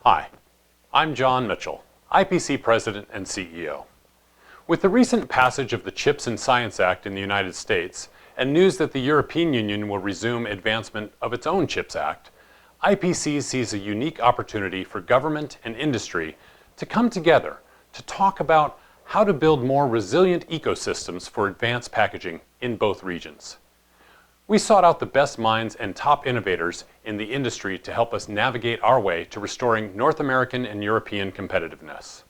Hi, I'm John Mitchell, IPC President and CEO. With the recent passage of the CHIPS and Science Act in the United States and news that the European Union will resume advancement of its own CHIPS Act, IPC sees a unique opportunity for government and industry to come together to talk about how to build more resilient ecosystems for advanced packaging in both regions. We sought out the best minds and top innovators in the industry to help us navigate our way to restoring North American and European competitiveness.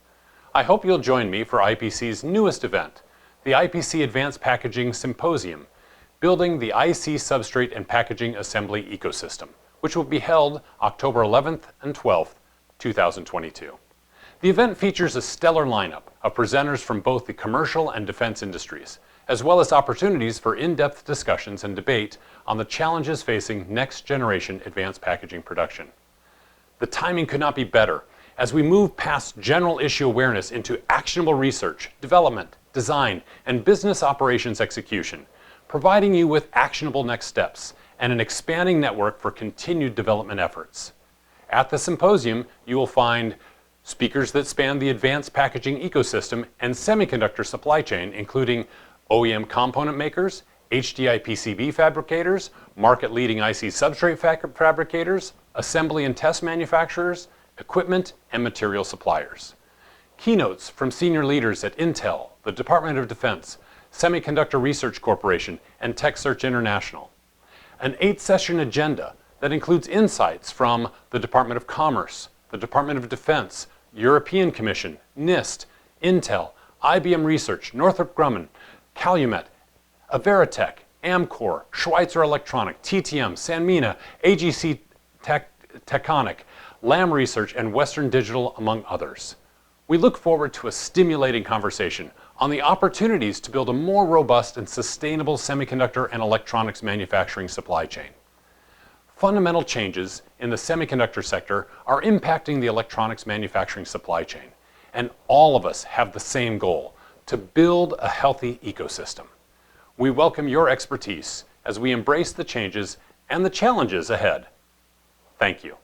I hope you'll join me for IPC's newest event, the IPC Advanced Packaging Symposium, Building the IC Substrate and Packaging Assembly Ecosystem, which will be held October 11th and 12th, 2022. The event features a stellar lineup of presenters from both the commercial and defense industries, as well as opportunities for in-depth discussions and debate on the challenges facing next-generation advanced packaging production. The timing could not be better as we move past general issue awareness into actionable research, development, design, and business operations execution, providing you with actionable next steps and an expanding network for continued development efforts. At the symposium, you will find speakers that span the advanced packaging ecosystem and semiconductor supply chain, including OEM component makers, HDI PCB fabricators, market-leading IC substrate fabricators, assembly and test manufacturers, equipment and material suppliers. Keynotes from senior leaders at Intel, the Department of Defense, Semiconductor Research Corporation, and TechSearch International. An 8-session agenda that includes insights from the Department of Commerce, the Department of Defense, European Commission, NIST, Intel, IBM Research, Northrop Grumman, Calumet, Averitech, Amcor, Schweitzer Electronic, TTM, Sanmina, AGC Tectonic, Lam Research, and Western Digital, among others. We look forward to a stimulating conversation on the opportunities to build a more robust and sustainable semiconductor and electronics manufacturing supply chain. Fundamental changes in the semiconductor sector are impacting the electronics manufacturing supply chain, and all of us have the same goal: to build a healthy ecosystem. We welcome your expertise as we embrace the changes and the challenges ahead. Thank you.